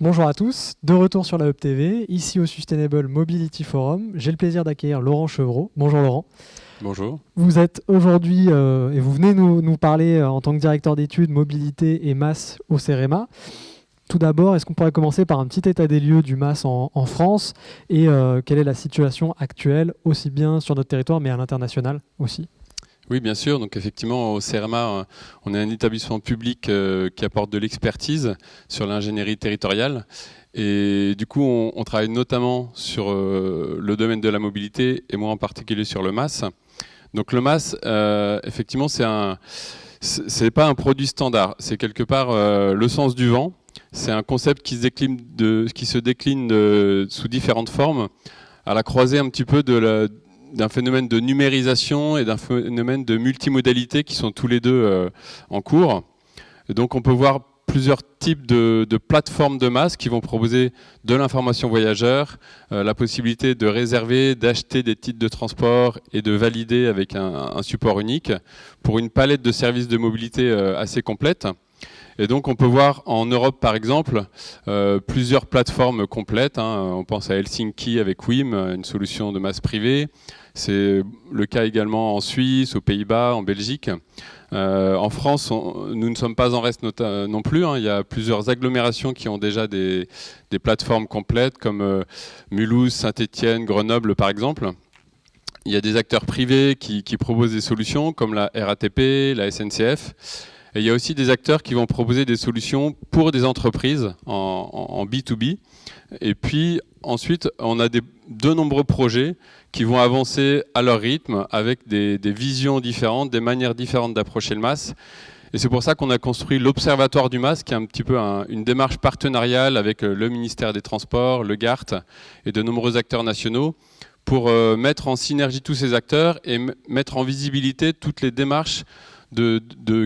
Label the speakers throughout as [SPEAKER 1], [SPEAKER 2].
[SPEAKER 1] Bonjour à tous, de retour sur la Hub TV, ici au Sustainable Mobility Forum. J'ai le plaisir d'accueillir Laurent Chevreau. Bonjour Laurent.
[SPEAKER 2] Bonjour.
[SPEAKER 1] Vous êtes aujourd'hui, et vous venez nous parler en tant que directeur d'études mobilité et masse au CEREMA. Tout d'abord, est-ce qu'on pourrait commencer par un petit état des lieux du masse en France et quelle est la situation actuelle, aussi bien sur notre territoire mais à l'international aussi?
[SPEAKER 2] Oui, bien sûr. Donc effectivement, au CEREMA, on est un établissement public qui apporte de l'expertise sur l'ingénierie territoriale. Et du coup, on travaille notamment sur le domaine de la mobilité et moi en particulier sur le MAS. Donc le MAS, effectivement, c'est pas un produit standard. C'est quelque part le sens du vent. C'est un concept qui se décline sous différentes formes, à la croisée un petit peu d'un phénomène de numérisation et d'un phénomène de multimodalité qui sont tous les deux en cours. Et donc on peut voir plusieurs types de plateformes de masse qui vont proposer de l'information voyageur, la possibilité de réserver, d'acheter des titres de transport et de valider avec un support unique pour une palette de services de mobilité assez complète. Et donc on peut voir en Europe par exemple plusieurs plateformes complètes. On pense à Helsinki avec WIM, une solution de masse privée. C'est le cas également en Suisse, aux Pays-Bas, en Belgique. En France, nous ne sommes pas en reste non plus. Il y a plusieurs agglomérations qui ont déjà des plateformes complètes comme Mulhouse, Saint-Étienne, Grenoble par exemple. Il y a des acteurs privés qui proposent des solutions comme la RATP, la SNCF. Et il y a aussi des acteurs qui vont proposer des solutions pour des entreprises en B2B. Et puis ensuite, on a de nombreux projets qui vont avancer à leur rythme avec des visions différentes, des manières différentes d'approcher le MAS. Et c'est pour ça qu'on a construit l'Observatoire du MAS, qui est un petit peu une démarche partenariale avec le ministère des Transports, le GART et de nombreux acteurs nationaux pour mettre en synergie tous ces acteurs et mettre en visibilité toutes les démarches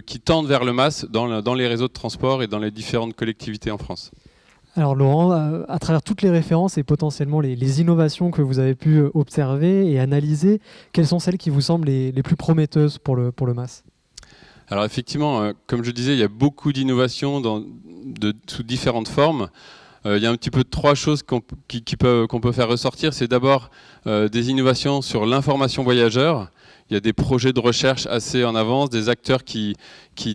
[SPEAKER 2] qui tendent vers le MAS dans les réseaux de transport et dans les différentes collectivités en France.
[SPEAKER 1] Alors Laurent, à travers toutes les références et potentiellement les innovations que vous avez pu observer et analyser, quelles sont celles qui vous semblent les plus prometteuses pour le MAS?
[SPEAKER 2] Alors effectivement, comme je disais, il y a beaucoup d'innovations sous différentes formes. Il y a un petit peu trois choses qu'on peut faire ressortir. C'est d'abord des innovations sur l'information voyageur. Il y a des projets de recherche assez en avance, des acteurs qui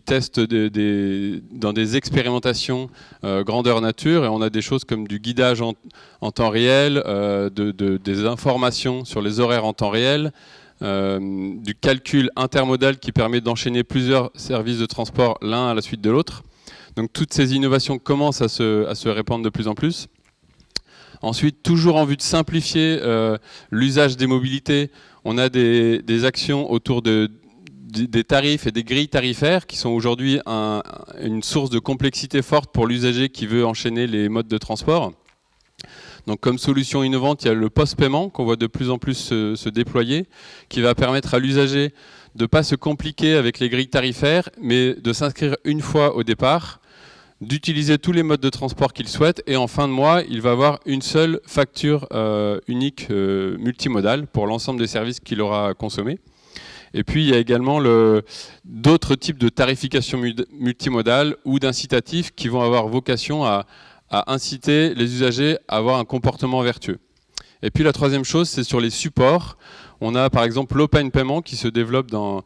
[SPEAKER 2] testent dans des expérimentations grandeur nature. Et on a des choses comme du guidage en temps réel, des informations sur les horaires en temps réel, du calcul intermodal qui permet d'enchaîner plusieurs services de transport l'un à la suite de l'autre. Donc toutes ces innovations commencent à se répandre de plus en plus. Ensuite, toujours en vue de simplifier l'usage des mobilités, on a des actions autour des tarifs et des grilles tarifaires qui sont aujourd'hui une source de complexité forte pour l'usager qui veut enchaîner les modes de transport. Donc comme solution innovante, il y a le post-paiement qu'on voit de plus en plus se déployer, qui va permettre à l'usager de ne pas se compliquer avec les grilles tarifaires, mais de s'inscrire une fois au départ, d'utiliser tous les modes de transport qu'il souhaite, et en fin de mois, il va avoir une seule facture unique multimodale pour l'ensemble des services qu'il aura consommés. Et puis il y a également d'autres types de tarification multimodale ou d'incitatifs qui vont avoir vocation à inciter les usagers à avoir un comportement vertueux. Et puis la troisième chose, c'est sur les supports. On a par exemple l'open payment qui se développe dans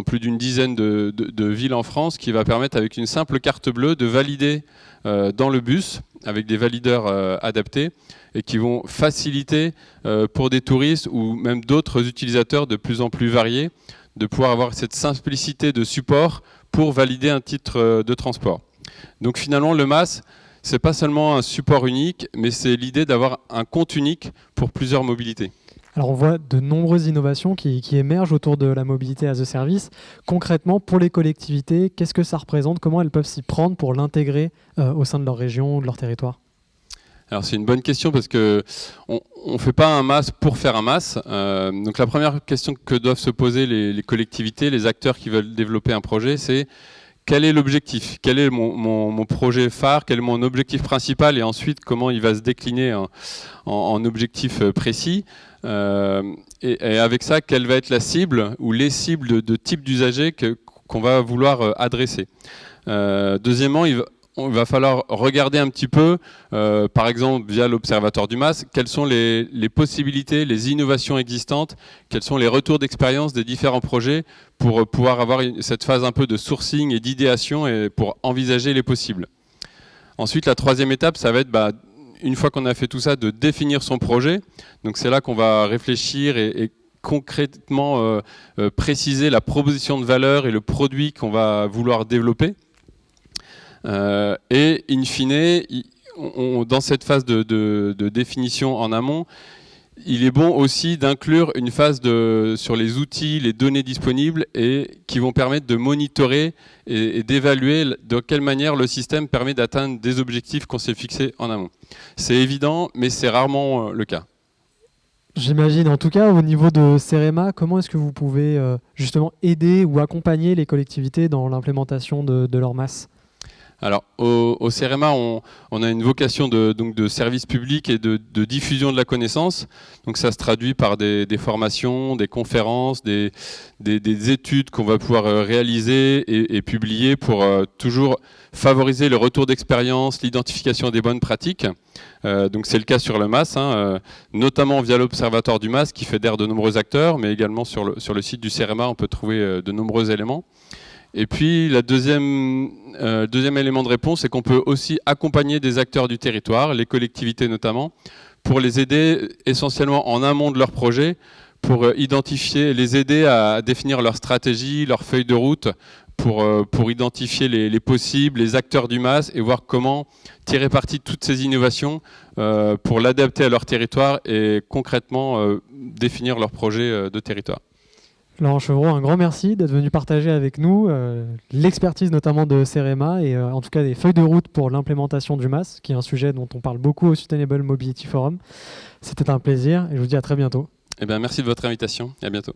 [SPEAKER 2] plus d'une dizaine de villes en France, qui va permettre avec une simple carte bleue de valider dans le bus avec des valideurs adaptés et qui vont faciliter pour des touristes ou même d'autres utilisateurs de plus en plus variés de pouvoir avoir cette simplicité de support pour valider un titre de transport. Donc finalement le MAS, c'est pas seulement un support unique, mais c'est l'idée d'avoir un compte unique pour plusieurs mobilités.
[SPEAKER 1] Alors on voit de nombreuses innovations qui émergent autour de la mobilité as a service. Concrètement, pour les collectivités, qu'est-ce que ça représente? Comment elles peuvent s'y prendre pour l'intégrer au sein de leur région, de leur territoire?
[SPEAKER 2] Alors c'est une bonne question parce que on fait pas un MAS pour faire un MAS. Donc la première question que doivent se poser les collectivités, les acteurs qui veulent développer un projet, c'est quel est l'objectif? Quel est mon projet phare? Quel est mon objectif principal? Et ensuite, comment il va se décliner en objectif précis? Et avec ça, quelle va être la cible ou les cibles de type d'usager qu'on va vouloir adresser? Deuxièmement, il va falloir regarder un petit peu, par exemple via l'Observatoire du MAS, quelles sont les possibilités, les innovations existantes, quels sont les retours d'expérience des différents projets pour pouvoir avoir cette phase un peu de sourcing et d'idéation et pour envisager les possibles. Ensuite, la troisième étape, ça va être, une fois qu'on a fait tout ça, de définir son projet. Donc c'est là qu'on va réfléchir et concrètement préciser la proposition de valeur et le produit qu'on va vouloir développer. Et in fine, dans cette phase de définition en amont, il est bon aussi d'inclure une phase sur les outils, les données disponibles et qui vont permettre de monitorer et d'évaluer de quelle manière le système permet d'atteindre des objectifs qu'on s'est fixés en amont. C'est évident, mais c'est rarement le cas.
[SPEAKER 1] J'imagine. En tout cas, au niveau de CEREMA, comment est-ce que vous pouvez justement aider ou accompagner les collectivités dans l'implémentation de leur MAS ?
[SPEAKER 2] Alors, au CEREMA, on a une vocation de service public et de diffusion de la connaissance. Donc, ça se traduit par des formations, des conférences, des études qu'on va pouvoir réaliser et publier pour toujours favoriser le retour d'expérience, l'identification des bonnes pratiques. Donc, c'est le cas sur le MAS, notamment via l'Observatoire du MAS qui fédère de nombreux acteurs, mais également sur le site du CEREMA, on peut trouver de nombreux éléments. Et puis, le deuxième élément de réponse, c'est qu'on peut aussi accompagner des acteurs du territoire, les collectivités notamment, pour les aider essentiellement en amont de leur projet, pour les aider à définir leur stratégie, leur feuille de route, pour identifier les possibles, les acteurs du MAS et voir comment tirer parti de toutes ces innovations pour l'adapter à leur territoire et concrètement définir leur projet de territoire.
[SPEAKER 1] Laurent Chevreau, un grand merci d'être venu partager avec nous l'expertise notamment de CEREMA et en tout cas des feuilles de route pour l'implémentation du MAS, qui est un sujet dont on parle beaucoup au Sustainable Mobility Forum. C'était un plaisir et je vous dis à très bientôt.
[SPEAKER 2] Eh bien, merci de votre invitation et à bientôt.